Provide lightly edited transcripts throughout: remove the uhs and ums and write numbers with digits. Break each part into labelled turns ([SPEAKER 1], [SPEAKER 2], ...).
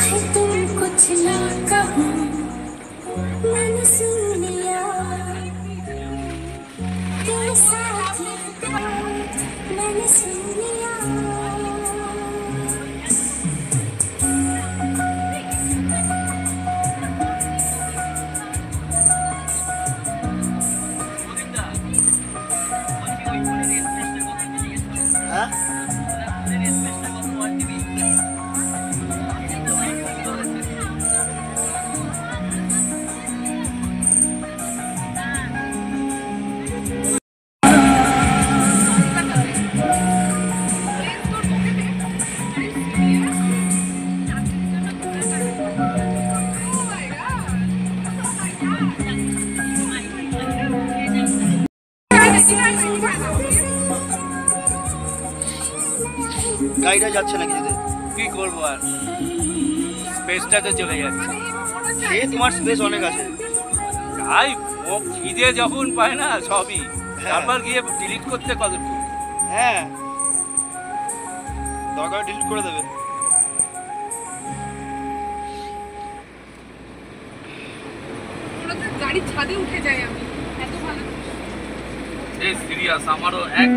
[SPEAKER 1] चाहे तुम कुछ ना कहो, मैंने सुन लिया तेरे साथ मैंने सुन लिया।
[SPEAKER 2] গাড়িটা যাচ্ছে না কিছুতে,
[SPEAKER 3] কি করবো আর, স্পেসটাতে চলে যাচ্ছে।
[SPEAKER 2] সে তোমার স্পেস অনেক আছে।
[SPEAKER 3] তাই খিদে যখন পায় না সবই, তারপর গিয়ে ডিলিট করতে কতটুকু।
[SPEAKER 2] হ্যাঁ, দরকার ডিলিট করে দেবে।
[SPEAKER 4] গাড়ির ছাদে উঠে যাই আমি, এত ভালো।
[SPEAKER 3] এই সিরিয়াস, আমারও এক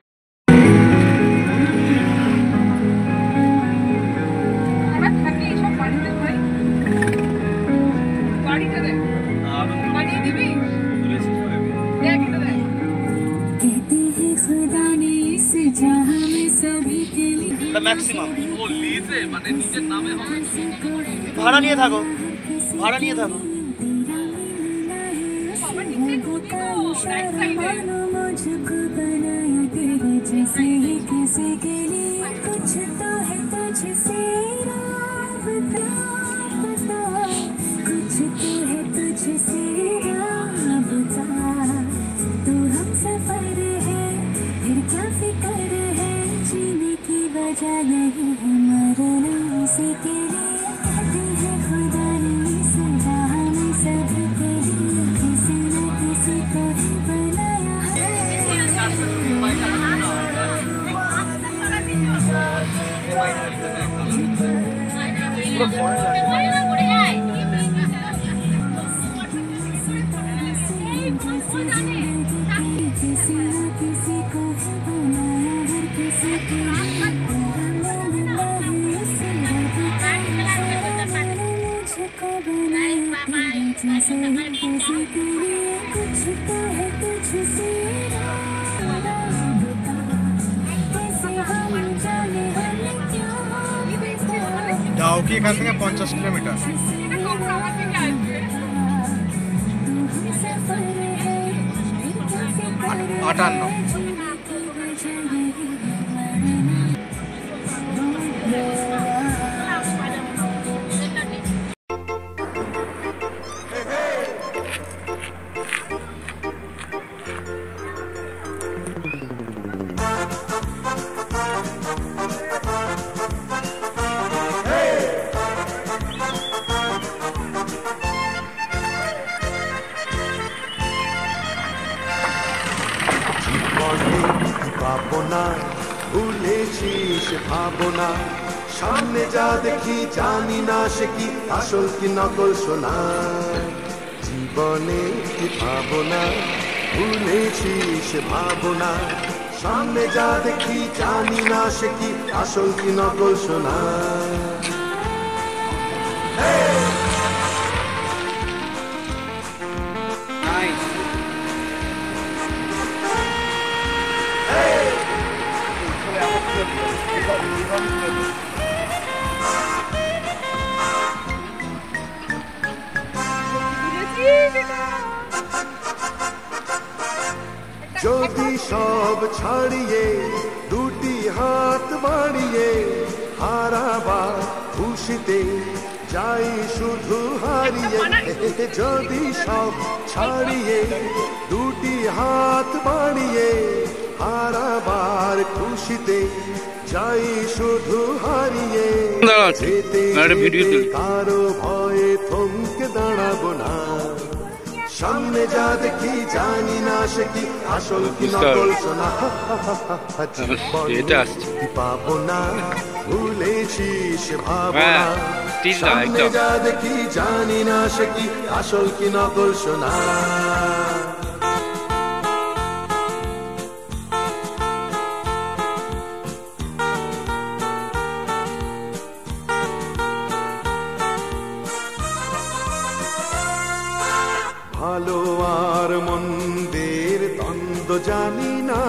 [SPEAKER 2] ম্যাক্সিমাম
[SPEAKER 3] ও লিজে মানে নিজের নামে হবে।
[SPEAKER 2] ভাড়া নিয়ে থাকো, ভাড়া নিয়ে থাকো।
[SPEAKER 1] नहीं है मरना उसी के लिए, कहते हैं खुदा ने सजा हमें सभी के लिए, किसी न किसी को बनाया है। किसी न किसी को बनाया हर किसी के लिए। कुछ तो है तुझसे
[SPEAKER 2] ডাউকি এখান থেকে 50 কিলোমিটার। আটান্ন।
[SPEAKER 5] ভাবনা ভুলেছিস ভাবনা, সামনে যা দেখি জানি না সে কি আসল কি নকল শোনা। জীবনে কি ভাবনা ভুলেছিস ভাবনা, সামনে যা দেখি জানি না সে কি আসল কি নকল শোনা। যদি সব ছাড়িয়ে দুটি হাত বাড়িয়ে হারাবার খুশিতে যাই শুধু হারিয়ে, যদি সব ছাড়িয়ে দুটি হাত বাড়িয়ে হারাবার খুশিতে যাই শুধু হারিয়ে, কারো ভয়ে থমকে দাঁড়াবো না, সামনে যা দেখি জানি না সে কি আসল কি নকল সোনা
[SPEAKER 3] এটা আসছে
[SPEAKER 5] পাবো না ভুলেছি সে ভাবো না সামনে যা দেখি জানি না সে কি আসল কি নকল সোনা ভালো আর মন্দের দ্বন্দ্ব জানি না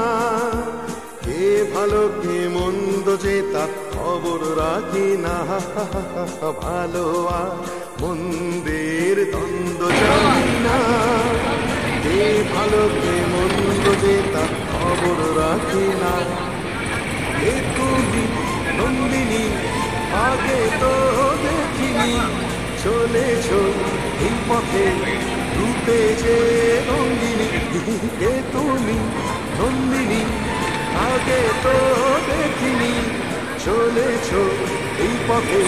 [SPEAKER 5] কে ভালো কে মন্দ যে তার খবর রাখি না ভালো আর মন্দের দ্বন্দ্ব জানি না কে ভালো কে মন্দ যে তার খবর রাখি না কে তুমি নন্দিনী আগে তো দেখিনি চলেছ এই পথে রূপে যে রঙ্গিনী কে তুমি নন্দিনী আগে তো দেখিনি চলেছ এই পথে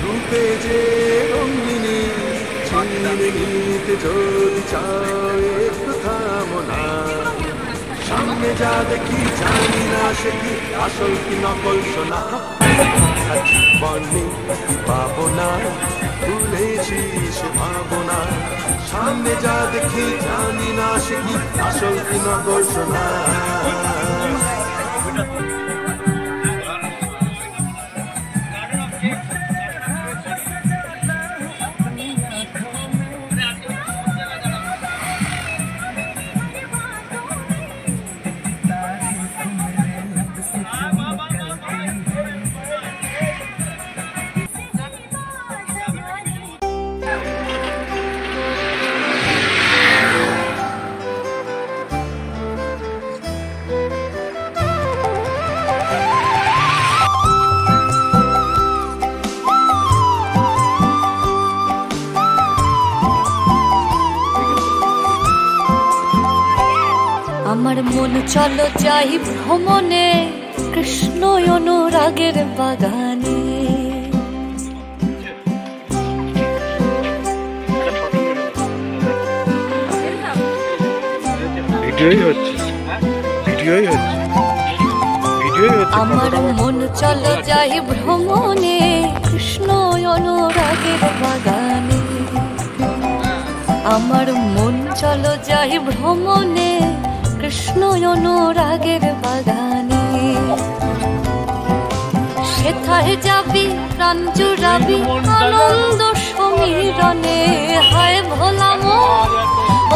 [SPEAKER 5] রূপে যে রঙ্গিনী চিনে নিতে যদি চাও একটু থামো না সামনে যা দেখি জানি না সে কি আসল কি নকল সোনা বনে পাবো না ভুলেছি সে ভাবো না সামনে যা দেখি জানি না সে কি আসল কি নকল সোনা
[SPEAKER 6] আমার মন চলো যাই ভ্রমণে কৃষ্ণ অনুরাগের বাগানে আমার মন চলো যাই ভ্রমণে কৃষ্ণ অনুরাগের বাগানে আমার মন চলো যাই ভ্রমণে কৃষ্ণ অনুরাগের বাগানে সেথায় যাবি প্রাণ জুড়াবি আনন্দ সমীরণে হায় ভোলা মন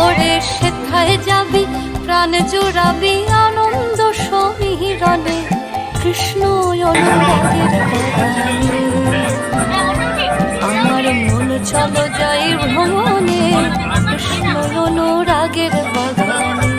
[SPEAKER 6] ওরে সেথায় যাবি প্রাণ জুড়াবি আনন্দ সমীরণে কৃষ্ণ অনুরাগের বাগানে আমার মন চলো যাই ভ্রমণে কৃষ্ণ অনুরাগের বাগানে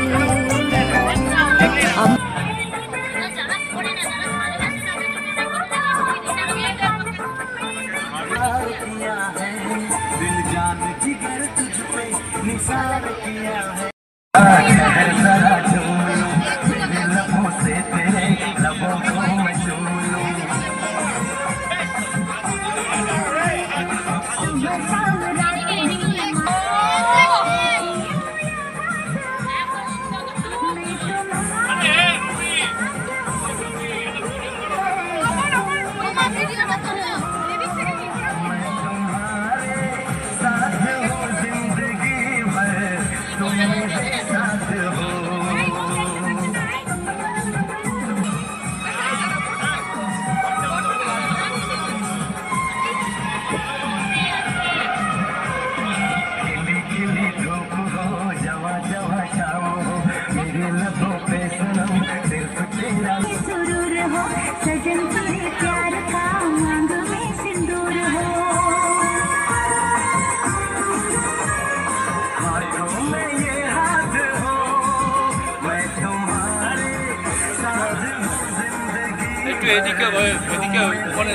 [SPEAKER 3] এদিকে এদিকে ওখানে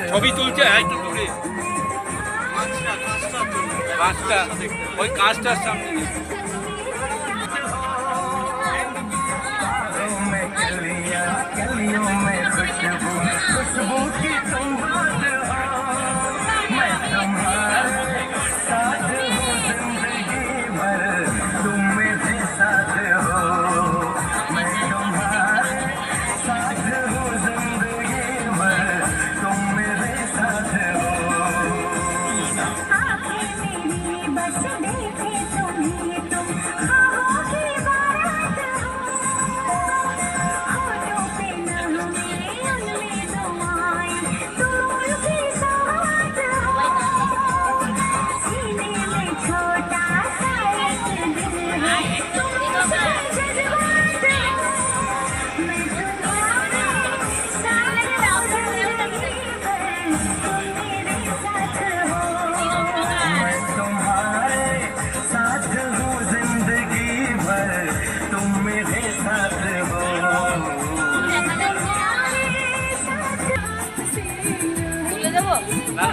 [SPEAKER 3] ছবি তুলছে একটু দূরে কাঁচটা ওই কাঁচটার সামনে
[SPEAKER 6] করবো?
[SPEAKER 3] না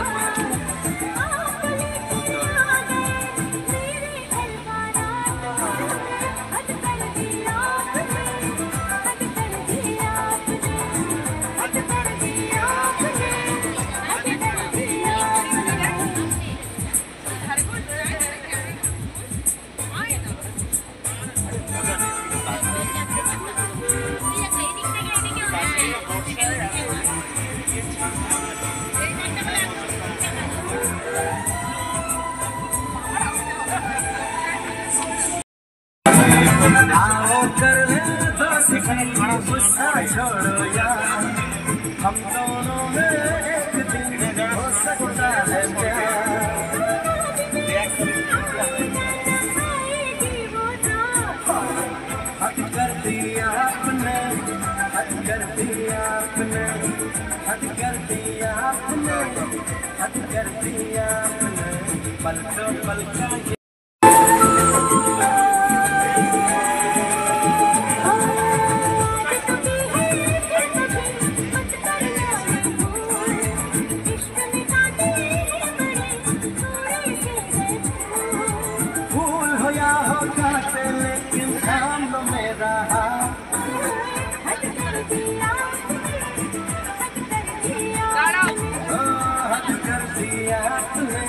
[SPEAKER 7] छोड़ो यार, हम दोनों में एक दिन हो सकता है प्यार। हद कर दिया आपने, हद कर दिया आपने, हद कर दिया आपने, हद कर दिया आपने, पलटो पलटा लेकिन काम मेरा हद कर दिया तूने।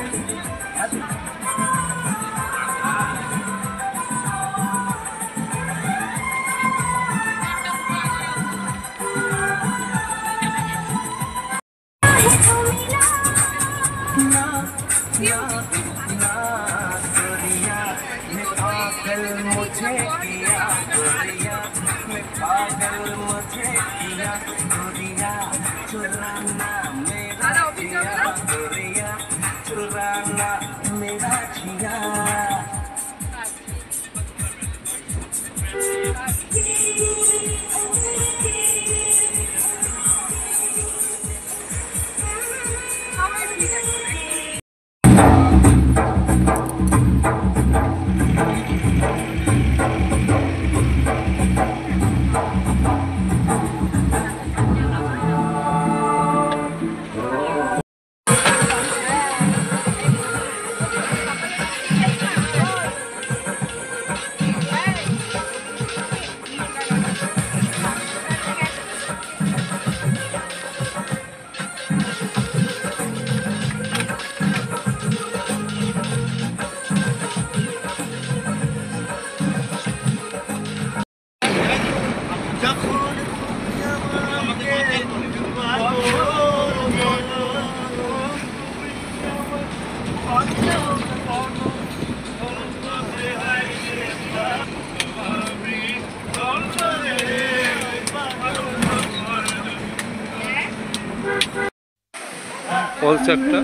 [SPEAKER 7] मुझे किया गोरिया में पागल, मुझे किया गोरिया, चुराना मेरा जिया, गोरिया चुराना मेरा जिया।
[SPEAKER 3] বলছে একটা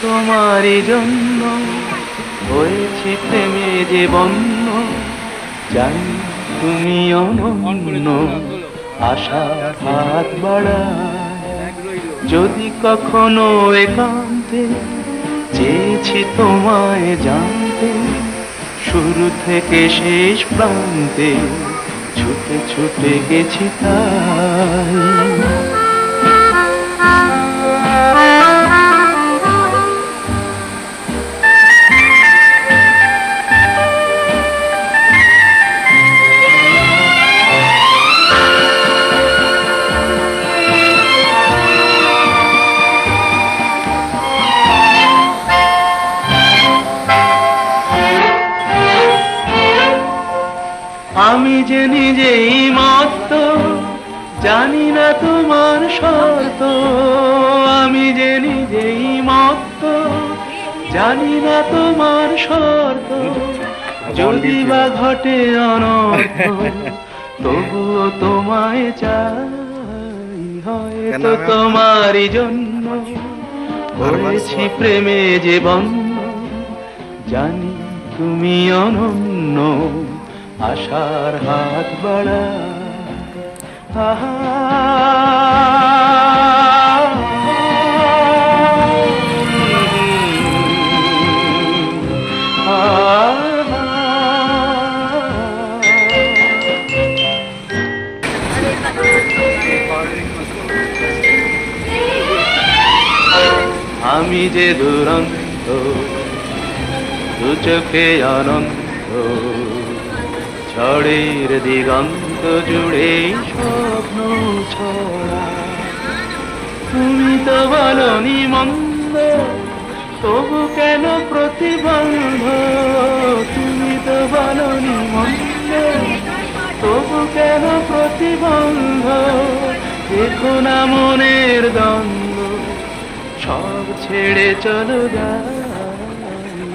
[SPEAKER 7] তোমারই জন্য হয়েছি প্রেমে যে বন্য, জানি তুমি অনন্য, আশা হাত বাড়ায় যদি কখনো একান্তে, চেয়েছি তোমায় জানতে, শুরু থেকে শেষ প্রান্তে ছুটে ছুটে গেছি তাই। আমি যে নিজেই মত্ত, জানি না তোমার শর্ত, আমি যে নিজেই মত্ত, জানি না তোমার শর্ত, যদি বা ঘটে অনর্থ তবুও তোমায় চাই, হয়তো তোমারই জন্য হয়েছি প্রেমে যে বন্য,
[SPEAKER 8] জানি তুমি অনন্য আশার হাত বাড়া আমি যে দুরন্ত দু চোখে অনন্ত ঝড়ের দিগন্ত জুড়ে স্বপ্ন ছড়া তুমি তো বলনি মন্দ তবু কেন প্রতিবন্ধ তুমি তো বলনি মন্দ তবু কেন প্রতিবন্ধ দেখো না মনের দ্বন্দ্ব সব ছেড়ে চলো যাই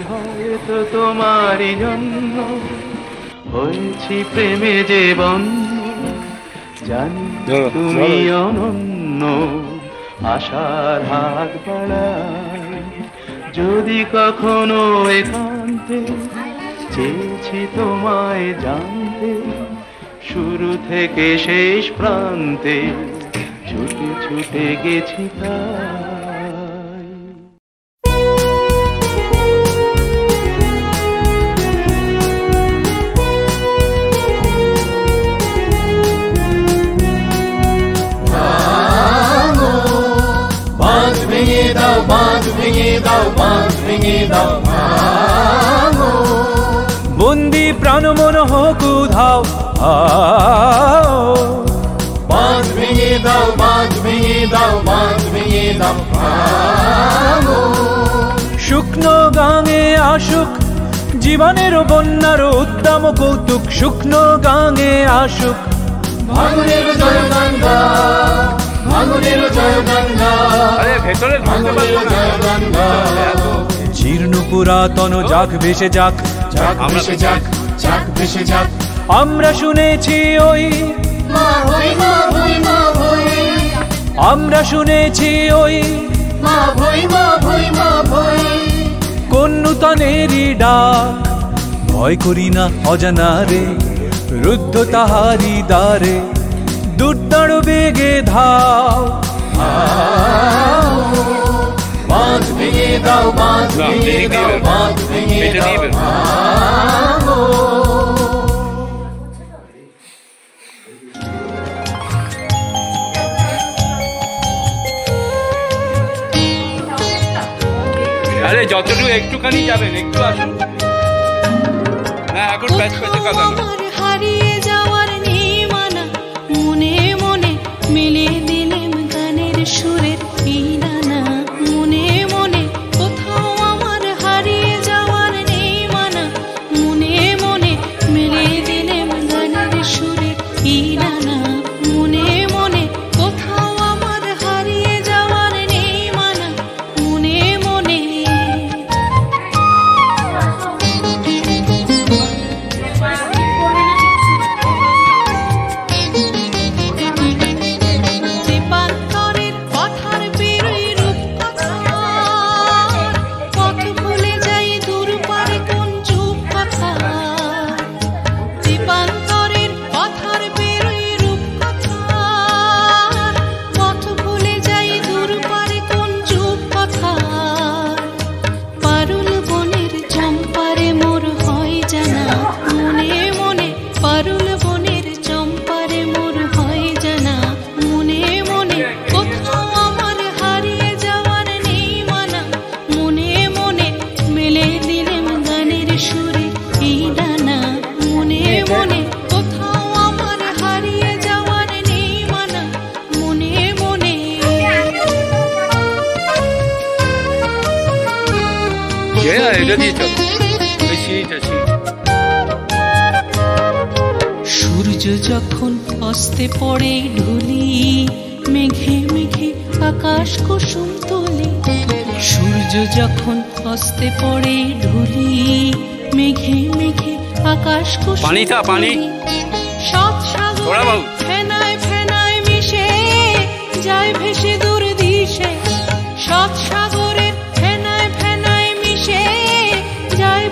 [SPEAKER 8] হয়তো তোমারই জন্য হয়েছি প্রেমে যে বন্ধু জানি তুমি অনন্য আশার হাত বাড়াই যদি কখনো একান্তে চেয়েছি তোমায় জানতে শুরু থেকে শেষ প্রান্তে ছুটে ছুটে গেছি তাই
[SPEAKER 9] বন্দি প্রাণ মন হোক উধাও
[SPEAKER 10] বাঁধ ভেঙে দাও বাঁধ ভেঙে দাও বাঁধ ভেঙে দাও
[SPEAKER 9] শুকনো গাঙে আসুক জীবনের বন্যার উদ্দাম কৌতুক শুকনো গাঙে আসুক
[SPEAKER 10] ভাঙনের জয় গঙ্গা ভাঙনের জয় গঙ্গা
[SPEAKER 3] ভেতরে
[SPEAKER 10] জয় গঙ্গা
[SPEAKER 9] জীর্ণ পুরাতন যাক ভেসে যাক
[SPEAKER 10] ভেসে যাক যাক ভেসে যাক
[SPEAKER 9] আমরা শুনেছি ওই আমরা শুনেছি ওই কোন নূতনেরই ডাক ভয় করি না অজানা রে রুদ্ধ তাহারি দ্বারে দুর্দার বেগে ধাও
[SPEAKER 10] বাঁধ ভেঙে দাও বাঁধ ভেঙে দাও বাঁধ ভেঙে দাও
[SPEAKER 3] আরে যতটুকু একটুখানি যাবেন একটু আসুন না এখন প্যাচ প্যাচে কথা না
[SPEAKER 6] হারিয়ে যাওয়ার নেই মানা মনে মনে মিলে দিলেম গানের সুরের ইনানা মনে মনে কোথাও আমার হারিয়ে যাওয়ার নেই মানা মনে মনে মিলে দিলেম গানের সুরের ইনানা মনে মনে কোথাও আমার হারিয়ে যাওয়ার নেই মানা মনে মনে দীপান্তরের পথার বেরোই রূপকথা পথ ভুলে যাই দূর পারে কোন চুপ কথা দীপান্তরের পথার বেরোই রূপকথা পথ ভুলে যাই দূর পারে কোন চুপ কথা পারুল বনের চম্পারে মোর হয় জানা মনে মনে পারুল বনের চম্পারে মোর হয় জানা মনে মনে কোথাও আমার হারিয়ে যাওয়ার নেই মানা মনে মনে মেলে দিলেম গানের সুরে এই ডানা মনে মনে কোথাও আমার হারিয়ে যাওয়ার নেই মানা মনে মনে
[SPEAKER 3] এটা দিয়ে চল সিঁড়িটা
[SPEAKER 6] সূর্য যখন অস্তে পড়ে ঢুলি মেঘে মেঘে আকাশ কুসুম তোলে সূর্য যখন অস্তে পড়ে ঢুলি মেঘে মেঘে আকাশ কুসুম
[SPEAKER 3] পানিটা, পানি।
[SPEAKER 6] সাত
[SPEAKER 3] ওরা
[SPEAKER 6] সাগর
[SPEAKER 3] বাবু।
[SPEAKER 6] ফেনায় ফেনায় মিশে যায় ভেসে দূর দিশে সাত সাগরের ফেনায় ফেনায় মিশে যায়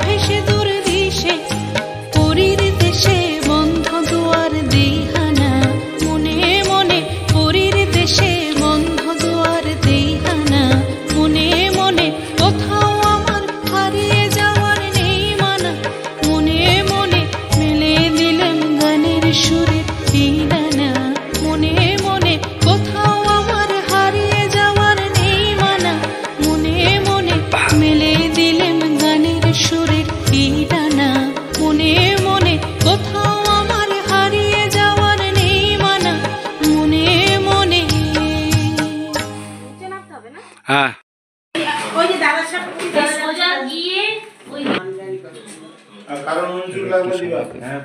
[SPEAKER 2] কারণ চুল লাগবে দিবা
[SPEAKER 3] হ্যাঁ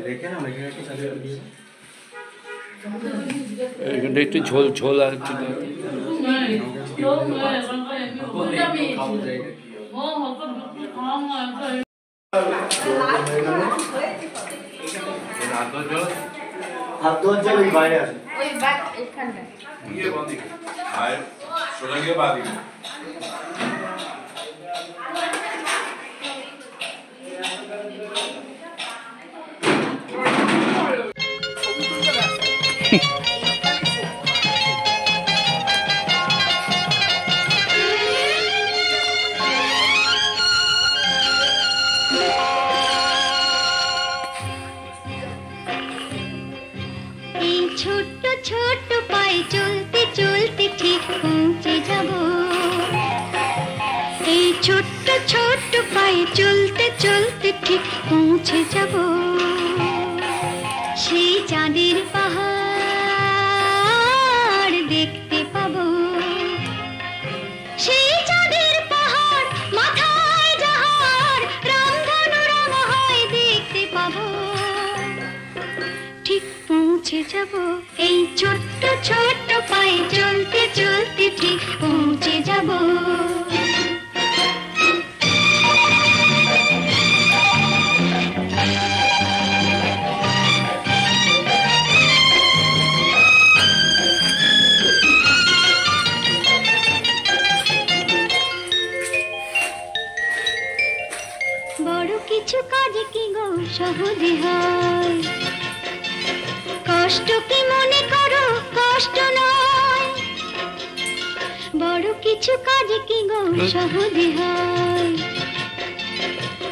[SPEAKER 2] দেখে না এখানে একটু সাজিয়ে দিয়ে
[SPEAKER 3] এখানটা একটু ঝোল ঝোল আর একটু
[SPEAKER 2] হাত ধোয়ার জল ওই বাইরে আছে
[SPEAKER 4] ওই ব্যাগ এখানটায়
[SPEAKER 3] গিয়ে বন্ধ আর সোজা গিয়ে বাদি
[SPEAKER 1] ছোট্ট ছোট্ট পায়ে চলতে চলতে ঠিক পৌঁছে যাব এই ছোট্ট ছোট্ট পায়ে চলতে চলতে ঠিক পৌঁছে যাব সেই চাঁদের পাহাড় দেখতে পাবো সেই চাঁদের পাহাড় মাথায় যাহার রামধনু রাঙা হয় দেখতে পাবো ঠিক পৌঁছে যাব এই ছোট্ট ছোট্ট পায়ে চলতে চলতে ঠিক পৌঁছে যাব বড় কিছু কাজ কি গো সহজে হয় কষ্ট কি মনে করো কষ্ট নয় বড় কিছু কাজ কি গো সহজে হয়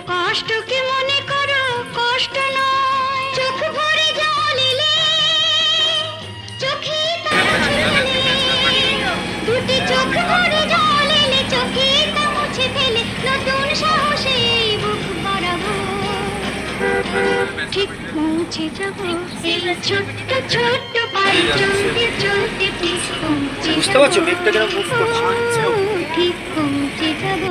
[SPEAKER 1] কষ্ট কি মনে করো কষ্ট নয় চোখ ভরে জল এলে চোখে দুটি চোখ ভরে জল এলে চোখে তা মুছে ফেলে নতুন সাহসে বুক বাড়াবো ঠিক পৌঁছে যাব এই ছোট্ট ছোট্ট পায়ে চলতে চলতে ঠিক পৌঁছে
[SPEAKER 2] বুঝতে পারছো মেঘটা কেন মুভ করছে
[SPEAKER 1] ঠিক পৌঁছে যাব